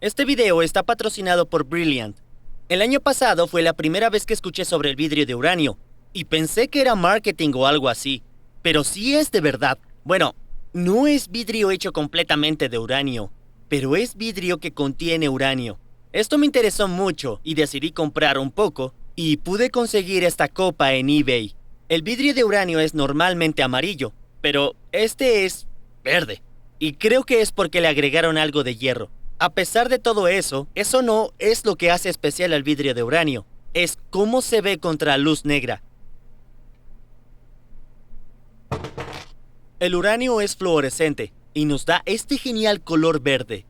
Este video está patrocinado por Brilliant. El año pasado fue la primera vez que escuché sobre el vidrio de uranio, y pensé que era marketing o algo así. Pero sí es de verdad. Bueno, no es vidrio hecho completamente de uranio, pero es vidrio que contiene uranio. Esto me interesó mucho y decidí comprar un poco, y pude conseguir esta copa en eBay. El vidrio de uranio es normalmente amarillo, pero este es verde. Y creo que es porque le agregaron algo de hierro. A pesar de todo eso no es lo que hace especial al vidrio de uranio. Es cómo se ve contra luz negra. El uranio es fluorescente y nos da este genial color verde.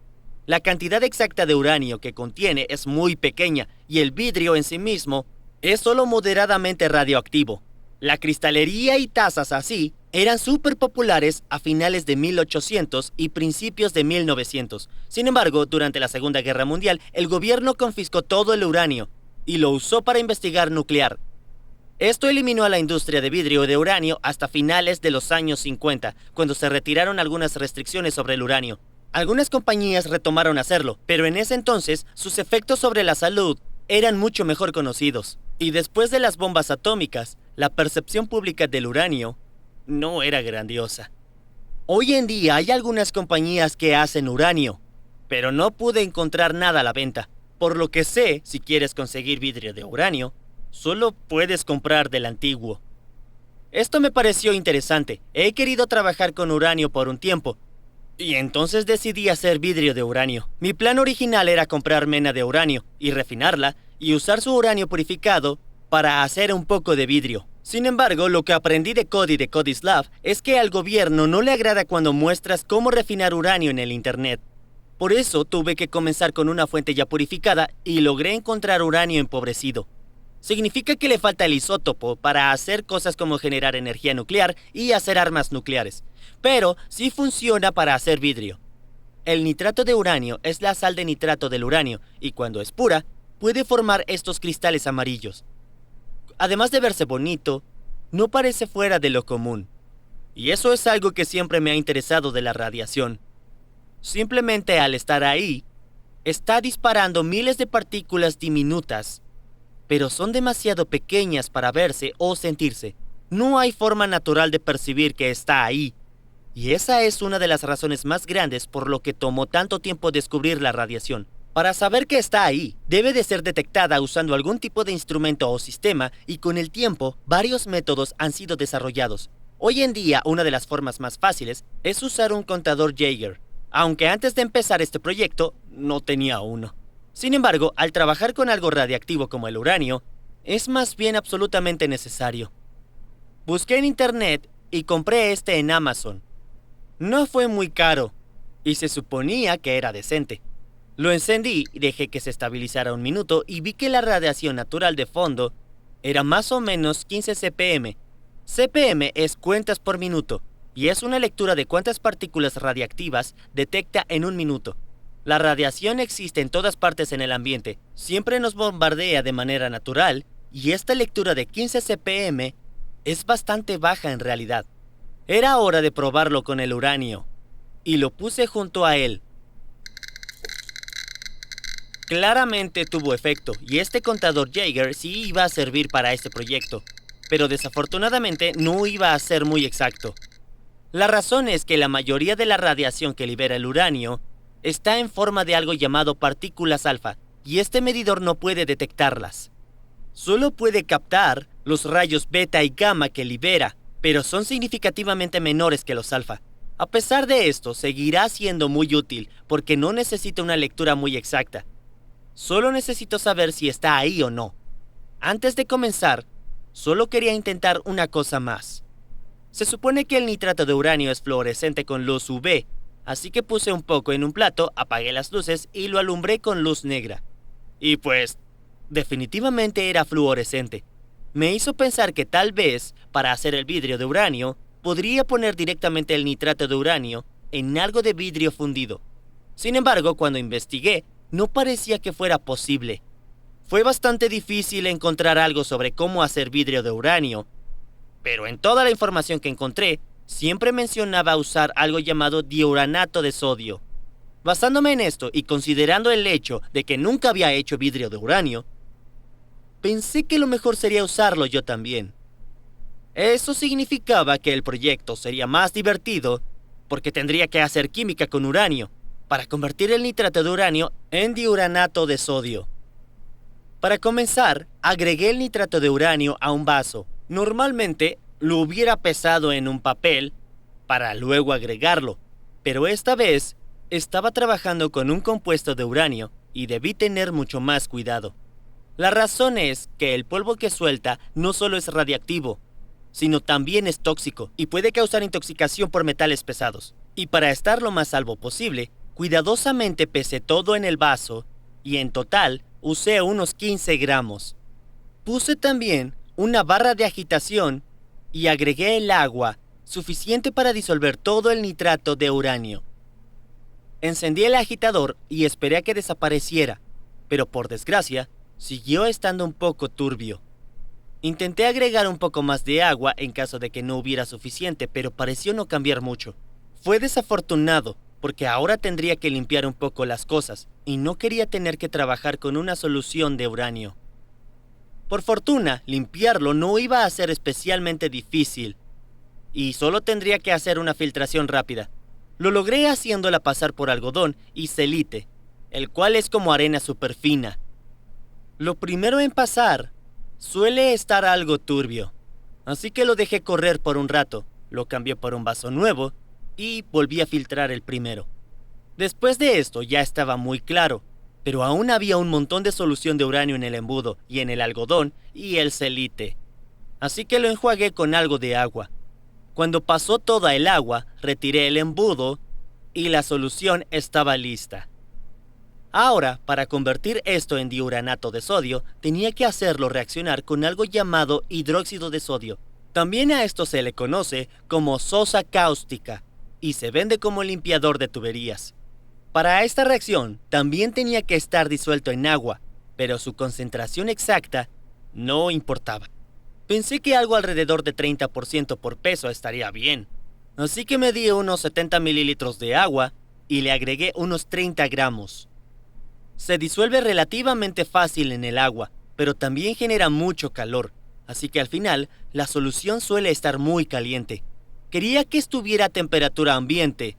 La cantidad exacta de uranio que contiene es muy pequeña y el vidrio en sí mismo es solo moderadamente radioactivo. La cristalería y tazas así eran súper populares a finales de 1800 y principios de 1900. Sin embargo, durante la Segunda Guerra Mundial, el gobierno confiscó todo el uranio y lo usó para investigar nuclear. Esto eliminó a la industria de vidrio de uranio hasta finales de los años 50, cuando se retiraron algunas restricciones sobre el uranio. Algunas compañías retomaron hacerlo, pero en ese entonces sus efectos sobre la salud eran mucho mejor conocidos. Y después de las bombas atómicas, la percepción pública del uranio no era grandiosa. Hoy en día hay algunas compañías que hacen uranio, pero no pude encontrar nada a la venta. Por lo que sé, si quieres conseguir vidrio de uranio, solo puedes comprar del antiguo. Esto me pareció interesante. He querido trabajar con uranio por un tiempo, y entonces decidí hacer vidrio de uranio. Mi plan original era comprar mena de uranio y refinarla y usar su uranio purificado para hacer un poco de vidrio. Sin embargo, lo que aprendí de Cody de Cody's Lab es que al gobierno no le agrada cuando muestras cómo refinar uranio en el internet. Por eso tuve que comenzar con una fuente ya purificada y logré encontrar uranio empobrecido. Significa que le falta el isótopo para hacer cosas como generar energía nuclear y hacer armas nucleares, pero sí funciona para hacer vidrio. El nitrato de uranio es la sal de nitrato del uranio y cuando es pura, puede formar estos cristales amarillos. Además de verse bonito, no parece fuera de lo común. Y eso es algo que siempre me ha interesado de la radiación. Simplemente al estar ahí, está disparando miles de partículas diminutas, pero son demasiado pequeñas para verse o sentirse. No hay forma natural de percibir que está ahí. Y esa es una de las razones más grandes por lo que tomó tanto tiempo descubrir la radiación. Para saber que está ahí, debe de ser detectada usando algún tipo de instrumento o sistema, y con el tiempo, varios métodos han sido desarrollados. Hoy en día, una de las formas más fáciles es usar un contador Geiger, aunque antes de empezar este proyecto, no tenía uno. Sin embargo, al trabajar con algo radiactivo como el uranio, es más bien absolutamente necesario. Busqué en internet y compré este en Amazon. No fue muy caro, y se suponía que era decente. Lo encendí y dejé que se estabilizara un minuto y vi que la radiación natural de fondo era más o menos 15 CPM. CPM es cuentas por minuto, y es una lectura de cuántas partículas radiactivas detecta en un minuto. La radiación existe en todas partes en el ambiente, siempre nos bombardea de manera natural, y esta lectura de 15 CPM es bastante baja en realidad. Era hora de probarlo con el uranio, y lo puse junto a él. Claramente tuvo efecto, y este contador Geiger sí iba a servir para este proyecto, pero desafortunadamente no iba a ser muy exacto. La razón es que la mayoría de la radiación que libera el uranio está en forma de algo llamado partículas alfa, y este medidor no puede detectarlas. Solo puede captar los rayos beta y gamma que libera, pero son significativamente menores que los alfa. A pesar de esto, seguirá siendo muy útil porque no necesita una lectura muy exacta. Solo necesito saber si está ahí o no. Antes de comenzar, solo quería intentar una cosa más. Se supone que el nitrato de uranio es fluorescente con luz UV, así que puse un poco en un plato, apagué las luces y lo alumbré con luz negra. Y pues, definitivamente era fluorescente. Me hizo pensar que tal vez, para hacer el vidrio de uranio, podría poner directamente el nitrato de uranio en algo de vidrio fundido. Sin embargo, cuando investigué, no parecía que fuera posible. Fue bastante difícil encontrar algo sobre cómo hacer vidrio de uranio, pero en toda la información que encontré, siempre mencionaba usar algo llamado diuranato de sodio. Basándome en esto y considerando el hecho de que nunca había hecho vidrio de uranio, pensé que lo mejor sería usarlo yo también. Eso significaba que el proyecto sería más divertido porque tendría que hacer química con uranio para convertir el nitrato de uranio en diuranato de sodio. Para comenzar, agregué el nitrato de uranio a un vaso. Normalmente lo hubiera pesado en un papel para luego agregarlo, pero esta vez estaba trabajando con un compuesto de uranio y debí tener mucho más cuidado. La razón es que el polvo que suelta no solo es radiactivo, sino también es tóxico y puede causar intoxicación por metales pesados. Y para estar lo más salvo posible, cuidadosamente pesé todo en el vaso y en total usé unos 15 gramos. Puse también una barra de agitación y agregué el agua suficiente para disolver todo el nitrato de uranio. Encendí el agitador y esperé a que desapareciera, pero por desgracia, siguió estando un poco turbio. Intenté agregar un poco más de agua en caso de que no hubiera suficiente, pero pareció no cambiar mucho. Fue desafortunado, porque ahora tendría que limpiar un poco las cosas, y no quería tener que trabajar con una solución de uranio. Por fortuna, limpiarlo no iba a ser especialmente difícil, y solo tendría que hacer una filtración rápida. Lo logré haciéndola pasar por algodón y celite, el cual es como arena súper fina. Lo primero en pasar suele estar algo turbio, así que lo dejé correr por un rato, lo cambié por un vaso nuevo y volví a filtrar el primero. Después de esto ya estaba muy claro, pero aún había un montón de solución de uranio en el embudo y en el algodón y el celite, así que lo enjuagué con algo de agua. Cuando pasó toda el agua, retiré el embudo y la solución estaba lista. Ahora, para convertir esto en diuranato de sodio, tenía que hacerlo reaccionar con algo llamado hidróxido de sodio. También a esto se le conoce como sosa cáustica y se vende como limpiador de tuberías. Para esta reacción, también tenía que estar disuelto en agua, pero su concentración exacta no importaba. Pensé que algo alrededor de 30% por peso estaría bien, así que me di unos 70 mililitros de agua y le agregué unos 30 gramos. Se disuelve relativamente fácil en el agua, pero también genera mucho calor, así que al final la solución suele estar muy caliente. Quería que estuviera a temperatura ambiente,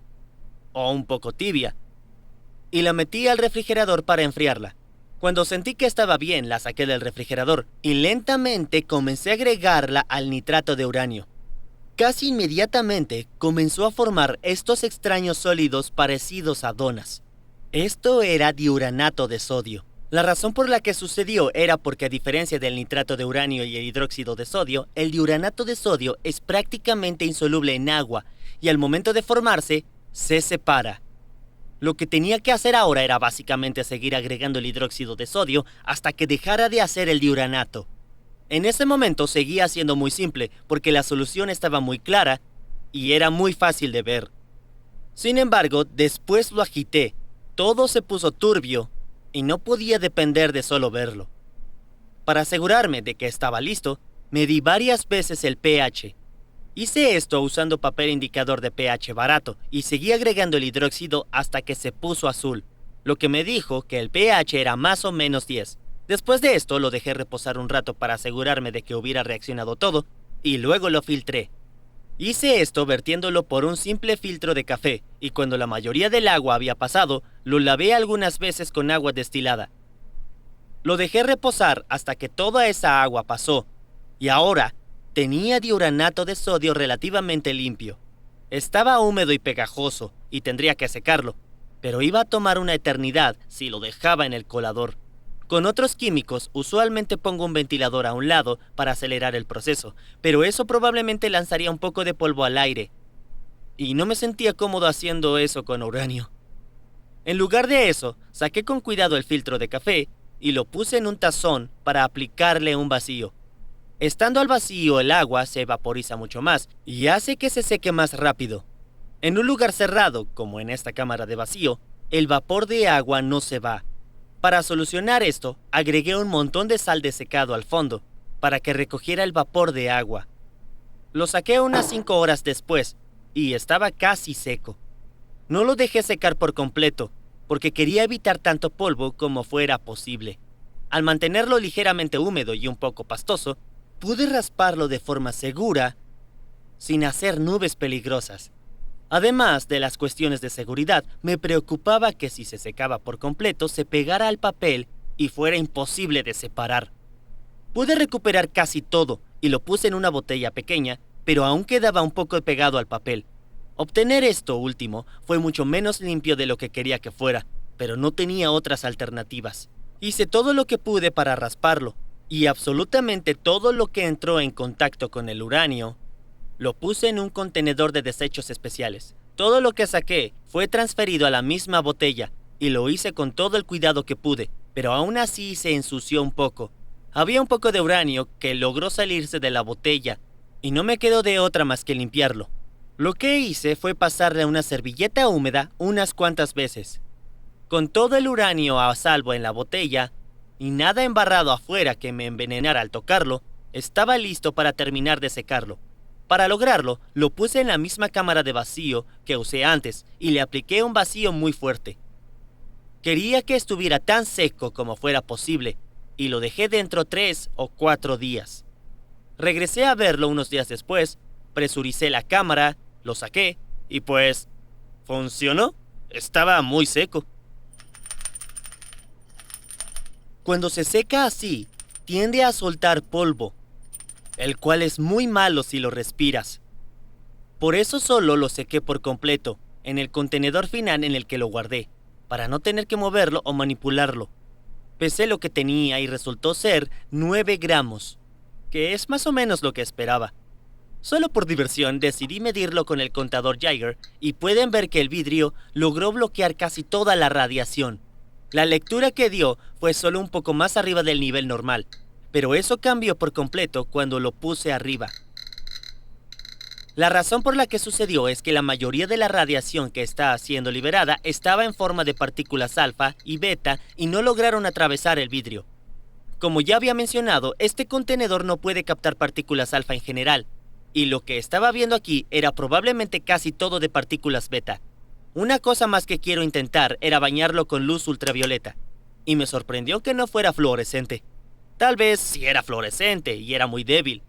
o un poco tibia, y la metí al refrigerador para enfriarla. Cuando sentí que estaba bien, la saqué del refrigerador y lentamente comencé a agregarla al nitrato de uranio. Casi inmediatamente comenzó a formar estos extraños sólidos parecidos a donas. Esto era diuranato de sodio. La razón por la que sucedió era porque, a diferencia del nitrato de uranio y el hidróxido de sodio, el diuranato de sodio es prácticamente insoluble en agua y al momento de formarse, se separa. Lo que tenía que hacer ahora era básicamente seguir agregando el hidróxido de sodio hasta que dejara de hacer el diuranato. En ese momento seguía siendo muy simple porque la solución estaba muy clara y era muy fácil de ver. Sin embargo, después lo agité, todo se puso turbio y no podía depender de solo verlo. Para asegurarme de que estaba listo, medí varias veces el pH. Hice esto usando papel indicador de pH barato y seguí agregando el hidróxido hasta que se puso azul, lo que me dijo que el pH era más o menos 10. Después de esto lo dejé reposar un rato para asegurarme de que hubiera reaccionado todo y luego lo filtré. Hice esto vertiéndolo por un simple filtro de café y cuando la mayoría del agua había pasado, lo lavé algunas veces con agua destilada. Lo dejé reposar hasta que toda esa agua pasó y ahora tenía diuranato de sodio relativamente limpio. Estaba húmedo y pegajoso y tendría que secarlo, pero iba a tomar una eternidad si lo dejaba en el colador. Con otros químicos, usualmente pongo un ventilador a un lado para acelerar el proceso, pero eso probablemente lanzaría un poco de polvo al aire. Y no me sentía cómodo haciendo eso con uranio. En lugar de eso, saqué con cuidado el filtro de café y lo puse en un tazón para aplicarle un vacío. Estando al vacío, el agua se vaporiza mucho más y hace que se seque más rápido. En un lugar cerrado, como en esta cámara de vacío, el vapor de agua no se va. Para solucionar esto, agregué un montón de sal de secado al fondo, para que recogiera el vapor de agua. Lo saqué unas 5 horas después, y estaba casi seco. No lo dejé secar por completo, porque quería evitar tanto polvo como fuera posible. Al mantenerlo ligeramente húmedo y un poco pastoso, pude rasparlo de forma segura sin hacer nubes peligrosas. Además de las cuestiones de seguridad, me preocupaba que si se secaba por completo se pegara al papel y fuera imposible de separar. Pude recuperar casi todo y lo puse en una botella pequeña, pero aún quedaba un poco pegado al papel. Obtener esto último fue mucho menos limpio de lo que quería que fuera, pero no tenía otras alternativas. Hice todo lo que pude para rasparlo, y absolutamente todo lo que entró en contacto con el uranio lo puse en un contenedor de desechos especiales. Todo lo que saqué fue transferido a la misma botella, y lo hice con todo el cuidado que pude, pero aún así se ensució un poco. Había un poco de uranio que logró salirse de la botella, y no me quedó de otra más que limpiarlo. Lo que hice fue pasarle una servilleta húmeda unas cuantas veces. Con todo el uranio a salvo en la botella, y nada embarrado afuera que me envenenara al tocarlo, estaba listo para terminar de secarlo. Para lograrlo, lo puse en la misma cámara de vacío que usé antes y le apliqué un vacío muy fuerte. Quería que estuviera tan seco como fuera posible, y lo dejé dentro 3 o 4 días. Regresé a verlo unos días después, presuricé la cámara, lo saqué, y pues, funcionó. Estaba muy seco. Cuando se seca así, tiende a soltar polvo, el cual es muy malo si lo respiras. Por eso solo lo sequé por completo, en el contenedor final en el que lo guardé, para no tener que moverlo o manipularlo. Pesé lo que tenía y resultó ser 9 gramos, que es más o menos lo que esperaba. Solo por diversión decidí medirlo con el contador Geiger y pueden ver que el vidrio logró bloquear casi toda la radiación. La lectura que dio fue solo un poco más arriba del nivel normal, pero eso cambió por completo cuando lo puse arriba. La razón por la que sucedió es que la mayoría de la radiación que está siendo liberada estaba en forma de partículas alfa y beta y no lograron atravesar el vidrio. Como ya había mencionado, este contenedor no puede captar partículas alfa en general, y lo que estaba viendo aquí era probablemente casi todo de partículas beta. Una cosa más que quiero intentar era bañarlo con luz ultravioleta, y me sorprendió que no fuera fluorescente. Tal vez sí era fluorescente y era muy débil,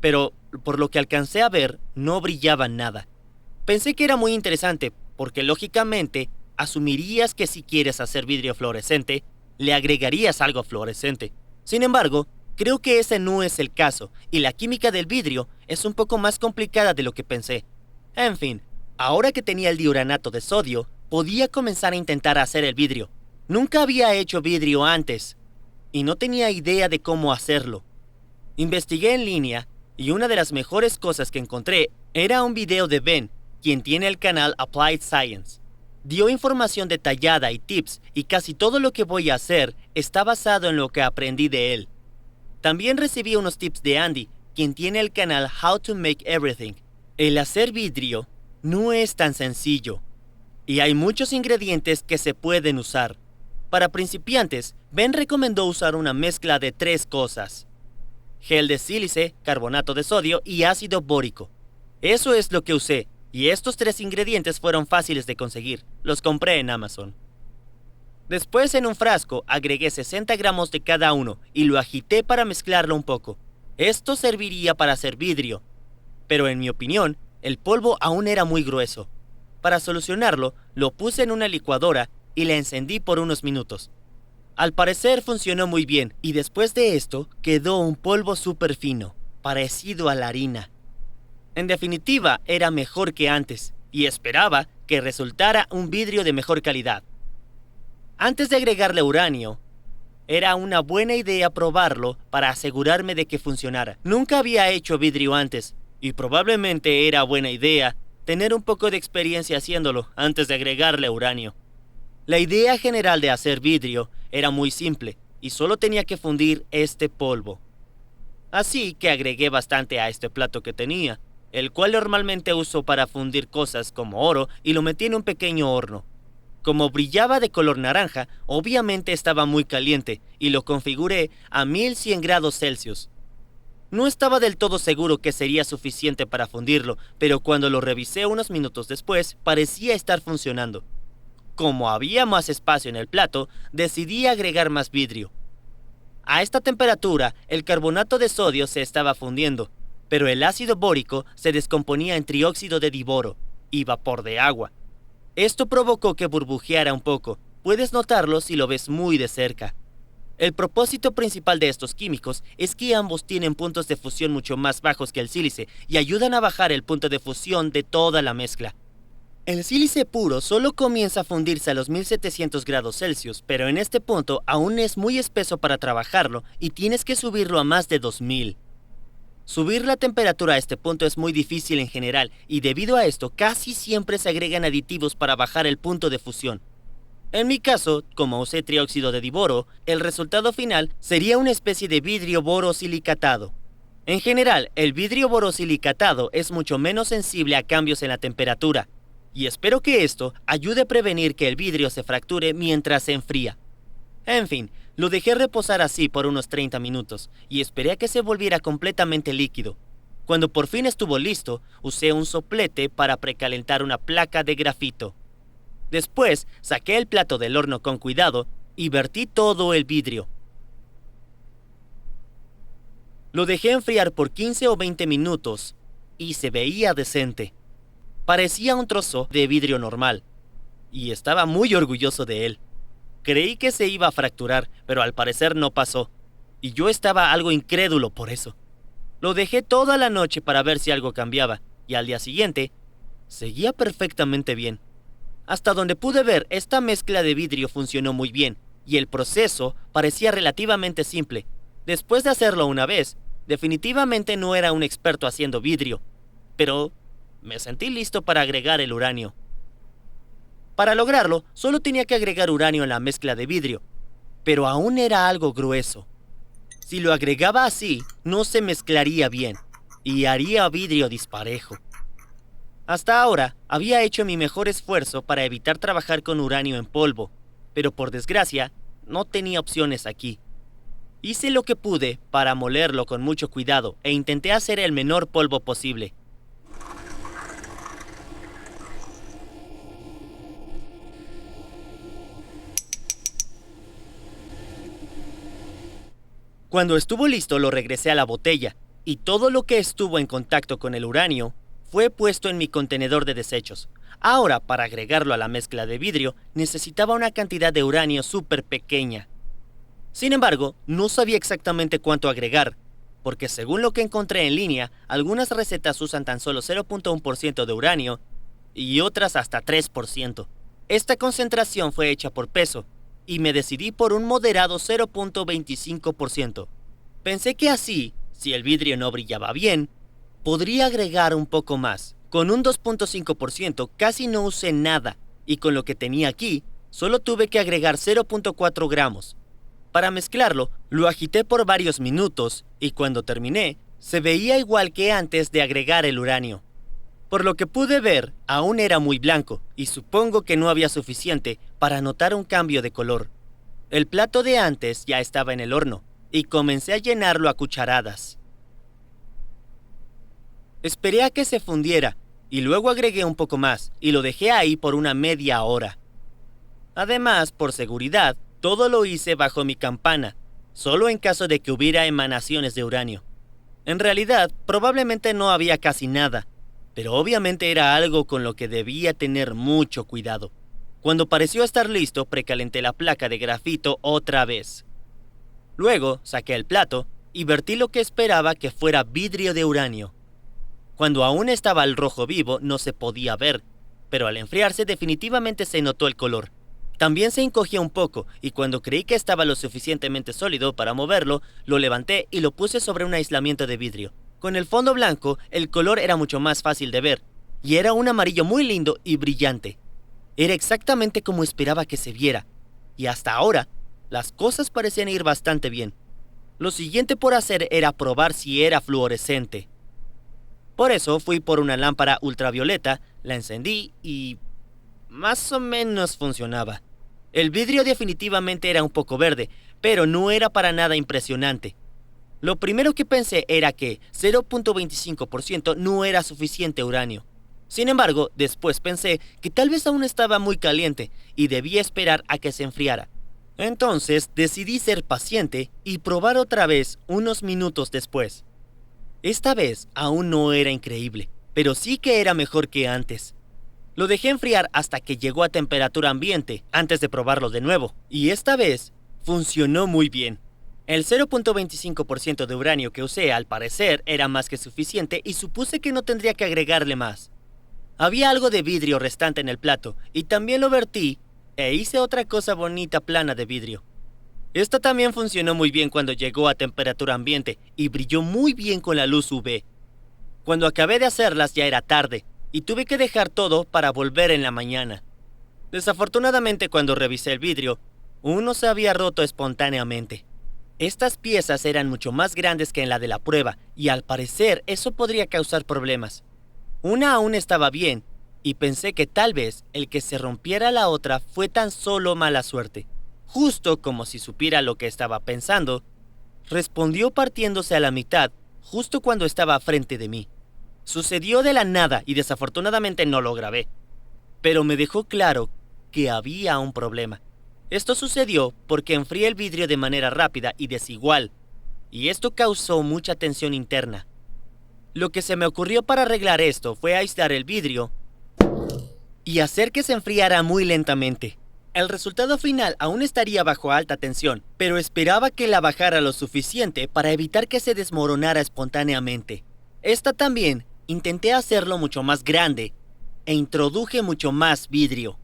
pero por lo que alcancé a ver, no brillaba nada. Pensé que era muy interesante, porque lógicamente asumirías que si quieres hacer vidrio fluorescente, le agregarías algo fluorescente. Sin embargo, creo que ese no es el caso, y la química del vidrio es un poco más complicada de lo que pensé. En fin, ahora que tenía el diuranato de sodio, podía comenzar a intentar hacer el vidrio. Nunca había hecho vidrio antes, y no tenía idea de cómo hacerlo. Investigué en línea, y una de las mejores cosas que encontré era un video de Ben, quien tiene el canal Applied Science. Dio información detallada y tips, y casi todo lo que voy a hacer está basado en lo que aprendí de él. También recibí unos tips de Andy, quien tiene el canal How to Make Everything. El hacer vidrio no es tan sencillo, y hay muchos ingredientes que se pueden usar. Para principiantes, Ben recomendó usar una mezcla de 3 cosas: gel de sílice, carbonato de sodio y ácido bórico. Eso es lo que usé, y estos 3 ingredientes fueron fáciles de conseguir. Los compré en Amazon. Después, en un frasco, agregué 60 gramos de cada uno y lo agité para mezclarlo un poco. Esto serviría para hacer vidrio, pero en mi opinión, el polvo aún era muy grueso. Para solucionarlo, lo puse en una licuadora y la encendí por unos minutos. Al parecer funcionó muy bien, y después de esto quedó un polvo súper fino, parecido a la harina. En definitiva, era mejor que antes, y esperaba que resultara un vidrio de mejor calidad. Antes de agregarle uranio, era una buena idea probarlo para asegurarme de que funcionara. Nunca había hecho vidrio antes, y probablemente era buena idea tener un poco de experiencia haciéndolo antes de agregarle uranio. La idea general de hacer vidrio era muy simple, y solo tenía que fundir este polvo. Así que agregué bastante a este plato que tenía, el cual normalmente uso para fundir cosas como oro, y lo metí en un pequeño horno. Como brillaba de color naranja, obviamente estaba muy caliente, y lo configuré a 1100 grados Celsius. No estaba del todo seguro que sería suficiente para fundirlo, pero cuando lo revisé unos minutos después, parecía estar funcionando. Como había más espacio en el plato, decidí agregar más vidrio. A esta temperatura, el carbonato de sodio se estaba fundiendo, pero el ácido bórico se descomponía en trióxido de diboro y vapor de agua. Esto provocó que burbujeara un poco. Puedes notarlo si lo ves muy de cerca. El propósito principal de estos químicos es que ambos tienen puntos de fusión mucho más bajos que el sílice y ayudan a bajar el punto de fusión de toda la mezcla. El sílice puro solo comienza a fundirse a los 1700 grados Celsius, pero en este punto aún es muy espeso para trabajarlo y tienes que subirlo a más de 2000. Subir la temperatura a este punto es muy difícil en general y debido a esto casi siempre se agregan aditivos para bajar el punto de fusión. En mi caso, como usé trióxido de diboro, el resultado final sería una especie de vidrio borosilicatado. En general, el vidrio borosilicatado es mucho menos sensible a cambios en la temperatura, y espero que esto ayude a prevenir que el vidrio se fracture mientras se enfría. En fin, lo dejé reposar así por unos 30 minutos y esperé a que se volviera completamente líquido. Cuando por fin estuvo listo, usé un soplete para precalentar una placa de grafito. Después, saqué el plato del horno con cuidado y vertí todo el vidrio. Lo dejé enfriar por 15 o 20 minutos y se veía decente. Parecía un trozo de vidrio normal y estaba muy orgulloso de él. Creí que se iba a fracturar, pero al parecer no pasó, y yo estaba algo incrédulo por eso. Lo dejé toda la noche para ver si algo cambiaba, y al día siguiente, seguía perfectamente bien. Hasta donde pude ver, esta mezcla de vidrio funcionó muy bien, y el proceso parecía relativamente simple. Después de hacerlo una vez, definitivamente no era un experto haciendo vidrio, pero me sentí listo para agregar el uranio. Para lograrlo, solo tenía que agregar uranio en la mezcla de vidrio, pero aún era algo grueso. Si lo agregaba así, no se mezclaría bien, y haría vidrio disparejo. Hasta ahora, había hecho mi mejor esfuerzo para evitar trabajar con uranio en polvo, pero por desgracia, no tenía opciones aquí. Hice lo que pude para molerlo con mucho cuidado e intenté hacer el menor polvo posible. Cuando estuvo listo lo regresé a la botella, y todo lo que estuvo en contacto con el uranio fue puesto en mi contenedor de desechos. Ahora, para agregarlo a la mezcla de vidrio, necesitaba una cantidad de uranio súper pequeña. Sin embargo, no sabía exactamente cuánto agregar, porque según lo que encontré en línea, algunas recetas usan tan solo 0.1% de uranio y otras hasta 3%. Esta concentración fue hecha por peso, y me decidí por un moderado 0.25%. Pensé que así, si el vidrio no brillaba bien, podría agregar un poco más. Con un 2.5% casi no usé nada, y con lo que tenía aquí, solo tuve que agregar 0.4 gramos. Para mezclarlo, lo agité por varios minutos, y cuando terminé, se veía igual que antes de agregar el uranio. Por lo que pude ver, aún era muy blanco, y supongo que no había suficiente para notar un cambio de color. El plato de antes ya estaba en el horno, y comencé a llenarlo a cucharadas. Esperé a que se fundiera, y luego agregué un poco más, y lo dejé ahí por una media hora. Además, por seguridad, todo lo hice bajo mi campana, solo en caso de que hubiera emanaciones de uranio. En realidad, probablemente no había casi nada, pero obviamente era algo con lo que debía tener mucho cuidado. Cuando pareció estar listo, precalenté la placa de grafito otra vez. Luego, saqué el plato y vertí lo que esperaba que fuera vidrio de uranio. Cuando aún estaba al rojo vivo, no se podía ver, pero al enfriarse definitivamente se notó el color. También se encogía un poco, y cuando creí que estaba lo suficientemente sólido para moverlo, lo levanté y lo puse sobre un aislamiento de vidrio. Con el fondo blanco, el color era mucho más fácil de ver, y era un amarillo muy lindo y brillante. Era exactamente como esperaba que se viera, y hasta ahora, las cosas parecían ir bastante bien. Lo siguiente por hacer era probar si era fluorescente. Por eso fui por una lámpara ultravioleta, la encendí y más o menos funcionaba. El vidrio definitivamente era un poco verde, pero no era para nada impresionante. Lo primero que pensé era que 0.25% no era suficiente uranio. Sin embargo, después pensé que tal vez aún estaba muy caliente y debía esperar a que se enfriara. Entonces decidí ser paciente y probar otra vez unos minutos después. Esta vez aún no era increíble, pero sí que era mejor que antes. Lo dejé enfriar hasta que llegó a temperatura ambiente antes de probarlo de nuevo, y esta vez funcionó muy bien. El 0.25% de uranio que usé al parecer era más que suficiente y supuse que no tendría que agregarle más. Había algo de vidrio restante en el plato y también lo vertí e hice otra cosa bonita plana de vidrio. Esta también funcionó muy bien cuando llegó a temperatura ambiente y brilló muy bien con la luz UV. Cuando acabé de hacerlas ya era tarde y tuve que dejar todo para volver en la mañana. Desafortunadamente, cuando revisé el vidrio, uno se había roto espontáneamente. Estas piezas eran mucho más grandes que en la de la prueba y al parecer eso podría causar problemas. Una aún estaba bien y pensé que tal vez el que se rompiera la otra fue tan solo mala suerte. Justo como si supiera lo que estaba pensando, respondió partiéndose a la mitad justo cuando estaba frente de mí. Sucedió de la nada y desafortunadamente no lo grabé, pero me dejó claro que había un problema. Esto sucedió porque enfrié el vidrio de manera rápida y desigual, y esto causó mucha tensión interna. Lo que se me ocurrió para arreglar esto fue aislar el vidrio y hacer que se enfriara muy lentamente. El resultado final aún estaría bajo alta tensión, pero esperaba que la bajara lo suficiente para evitar que se desmoronara espontáneamente. Esta también intenté hacerlo mucho más grande e introduje mucho más vidrio.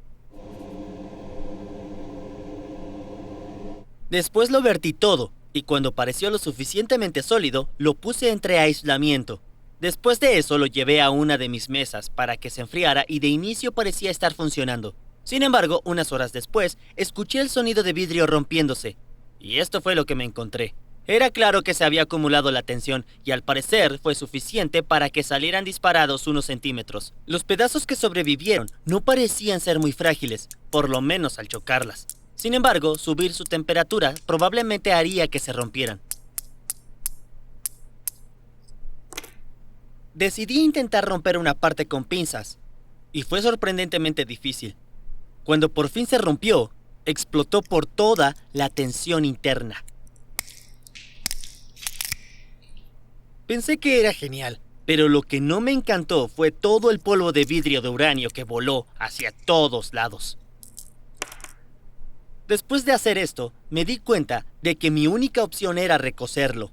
Después lo vertí todo, y cuando pareció lo suficientemente sólido, lo puse entre aislamiento. Después de eso lo llevé a una de mis mesas para que se enfriara y de inicio parecía estar funcionando. Sin embargo, unas horas después, escuché el sonido de vidrio rompiéndose, y esto fue lo que me encontré. Era claro que se había acumulado la tensión y al parecer fue suficiente para que salieran disparados unos centímetros. Los pedazos que sobrevivieron no parecían ser muy frágiles, por lo menos al chocarlas. Sin embargo, subir su temperatura probablemente haría que se rompieran. Decidí intentar romper una parte con pinzas, y fue sorprendentemente difícil. Cuando por fin se rompió, explotó por toda la tensión interna. Pensé que era genial, pero lo que no me encantó fue todo el polvo de vidrio de uranio que voló hacia todos lados. Después de hacer esto, me di cuenta de que mi única opción era recocerlo.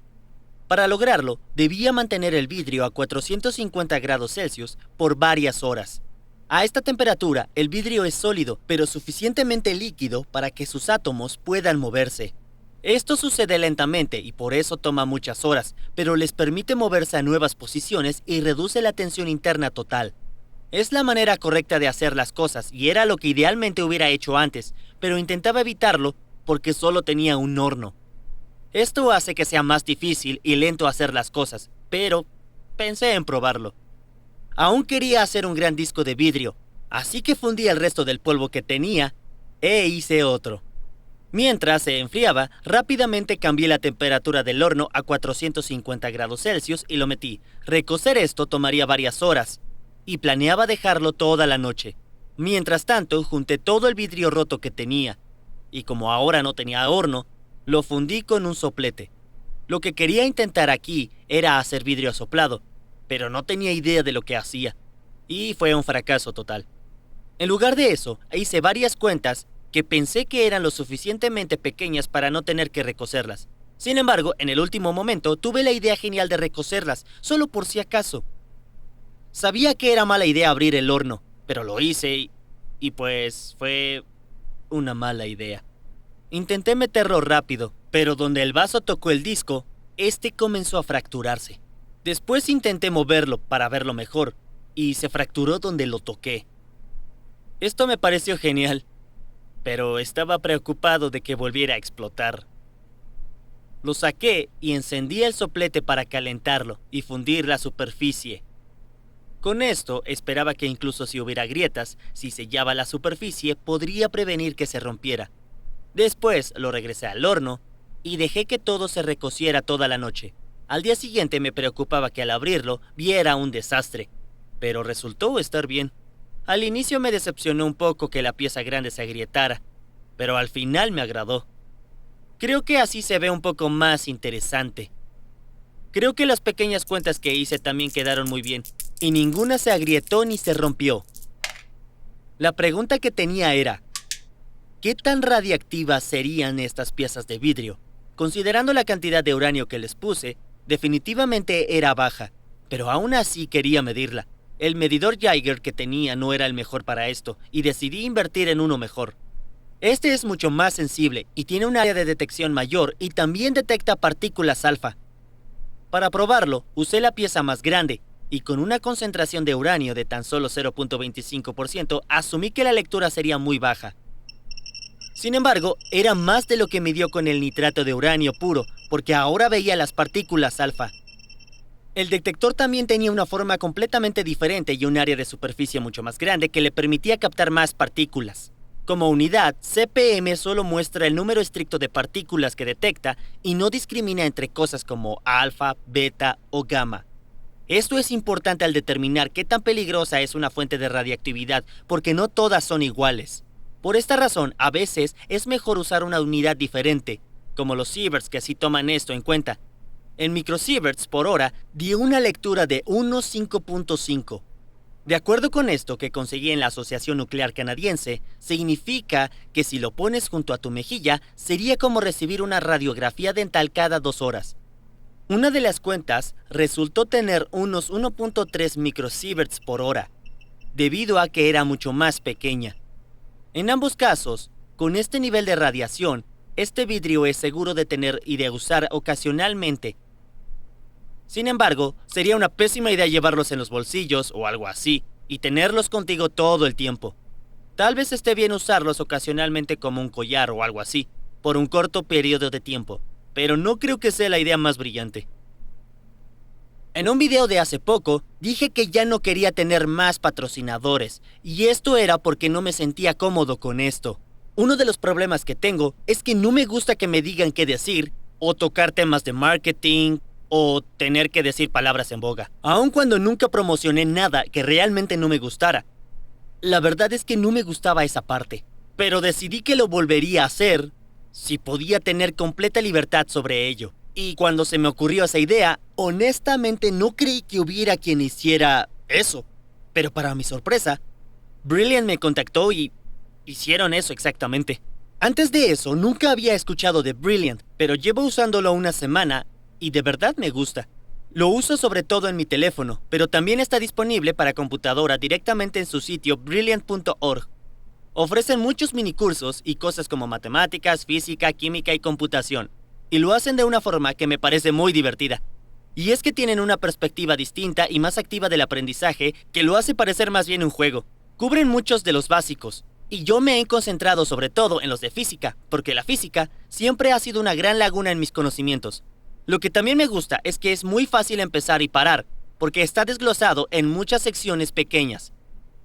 Para lograrlo, debía mantener el vidrio a 450 grados Celsius por varias horas. A esta temperatura, el vidrio es sólido, pero suficientemente líquido para que sus átomos puedan moverse. Esto sucede lentamente y por eso toma muchas horas, pero les permite moverse a nuevas posiciones y reduce la tensión interna total. Es la manera correcta de hacer las cosas y era lo que idealmente hubiera hecho antes, pero intentaba evitarlo porque solo tenía un horno. Esto hace que sea más difícil y lento hacer las cosas, pero pensé en probarlo. Aún quería hacer un gran disco de vidrio, así que fundí el resto del polvo que tenía e hice otro. Mientras se enfriaba, rápidamente cambié la temperatura del horno a 450 grados Celsius y lo metí. Recocer esto tomaría varias horas, y planeaba dejarlo toda la noche. Mientras tanto, junté todo el vidrio roto que tenía, y como ahora no tenía horno, lo fundí con un soplete. Lo que quería intentar aquí era hacer vidrio soplado, pero no tenía idea de lo que hacía, y fue un fracaso total. En lugar de eso, hice varias cuentas que pensé que eran lo suficientemente pequeñas para no tener que recocerlas. Sin embargo, en el último momento tuve la idea genial de recocerlas, solo por si acaso. Sabía que era mala idea abrir el horno, pero lo hice y pues fue una mala idea. Intenté meterlo rápido, pero donde el vaso tocó el disco, este comenzó a fracturarse. Después intenté moverlo para verlo mejor, y se fracturó donde lo toqué. Esto me pareció genial, pero estaba preocupado de que volviera a explotar. Lo saqué y encendí el soplete para calentarlo y fundir la superficie. Con esto esperaba que incluso si hubiera grietas, si sellaba la superficie, podría prevenir que se rompiera. Después lo regresé al horno y dejé que todo se recociera toda la noche. Al día siguiente me preocupaba que al abrirlo viera un desastre. pero resultó estar bien. Al inicio me decepcionó un poco que la pieza grande se agrietara, pero al final me agradó. Creo que así se ve un poco más interesante. Creo que las pequeñas cuentas que hice también quedaron muy bien, y ninguna se agrietó ni se rompió. La pregunta que tenía era, ¿qué tan radiactivas serían estas piezas de vidrio? Considerando la cantidad de uranio que les puse, definitivamente era baja, pero aún así quería medirla. El medidor Geiger que tenía no era el mejor para esto, y decidí invertir en uno mejor. Este es mucho más sensible y tiene un área de detección mayor y también detecta partículas alfa. Para probarlo, usé la pieza más grande, y con una concentración de uranio de tan solo 0.25%, asumí que la lectura sería muy baja. Sin embargo, era más de lo que midió con el nitrato de uranio puro, porque ahora veía las partículas alfa. El detector también tenía una forma completamente diferente y un área de superficie mucho más grande que le permitía captar más partículas. Como unidad, CPM solo muestra el número estricto de partículas que detecta y no discrimina entre cosas como alfa, beta o gamma. Esto es importante al determinar qué tan peligrosa es una fuente de radiactividad, porque no todas son iguales. Por esta razón, a veces es mejor usar una unidad diferente, como los sieverts que así toman esto en cuenta. En microsieverts por hora dio una lectura de 1.5.5. De acuerdo con esto que conseguí en la Asociación Nuclear Canadiense, significa que si lo pones junto a tu mejilla, sería como recibir una radiografía dental cada 2 horas. Una de las cuentas resultó tener unos 1.3 microsieverts por hora, debido a que era mucho más pequeña. En ambos casos, con este nivel de radiación, este vidrio es seguro de tener y de usar ocasionalmente. Sin embargo, sería una pésima idea llevarlos en los bolsillos o algo así, y tenerlos contigo todo el tiempo. Tal vez esté bien usarlos ocasionalmente como un collar o algo así, por un corto periodo de tiempo, pero no creo que sea la idea más brillante. En un video de hace poco, dije que ya no quería tener más patrocinadores, y esto era porque no me sentía cómodo con esto. Uno de los problemas que tengo es que no me gusta que me digan qué decir, o tocar temas de marketing, o tener que decir palabras en boga, aun cuando nunca promocioné nada que realmente no me gustara. La verdad es que no me gustaba esa parte, pero decidí que lo volvería a hacer si podía tener completa libertad sobre ello. Y cuando se me ocurrió esa idea, honestamente no creí que hubiera quien hiciera eso. Pero para mi sorpresa, Brilliant me contactó y hicieron eso exactamente. Antes de eso, nunca había escuchado de Brilliant, pero llevo usándolo una semana y de verdad me gusta. Lo uso sobre todo en mi teléfono, pero también está disponible para computadora directamente en su sitio brilliant.org. Ofrecen muchos minicursos y cosas como matemáticas, física, química y computación, y lo hacen de una forma que me parece muy divertida. Y es que tienen una perspectiva distinta y más activa del aprendizaje que lo hace parecer más bien un juego. Cubren muchos de los básicos, y yo me he concentrado sobre todo en los de física, porque la física siempre ha sido una gran laguna en mis conocimientos. Lo que también me gusta es que es muy fácil empezar y parar, porque está desglosado en muchas secciones pequeñas.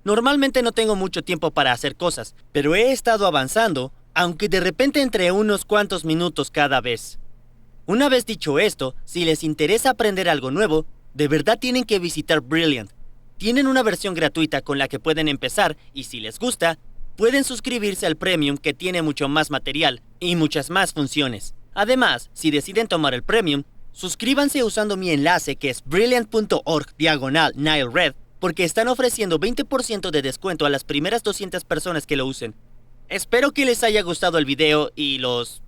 Normalmente no tengo mucho tiempo para hacer cosas, pero he estado avanzando, aunque de repente entre unos cuantos minutos cada vez. Una vez dicho esto, si les interesa aprender algo nuevo, de verdad tienen que visitar Brilliant. Tienen una versión gratuita con la que pueden empezar y si les gusta, pueden suscribirse al Premium que tiene mucho más material y muchas más funciones. Además, si deciden tomar el Premium, suscríbanse usando mi enlace que es brilliant.org/NileRed porque están ofreciendo 20% de descuento a las primeras 200 personas que lo usen. Espero que les haya gustado el video y los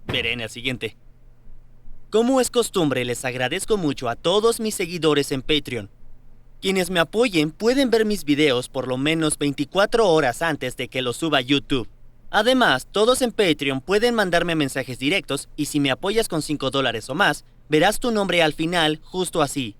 veré en el siguiente. Como es costumbre, les agradezco mucho a todos mis seguidores en Patreon. Quienes me apoyen pueden ver mis videos por lo menos 24 horas antes de que los suba a YouTube. Además, todos en Patreon pueden mandarme mensajes directos y si me apoyas con $5 o más, verás tu nombre al final justo así.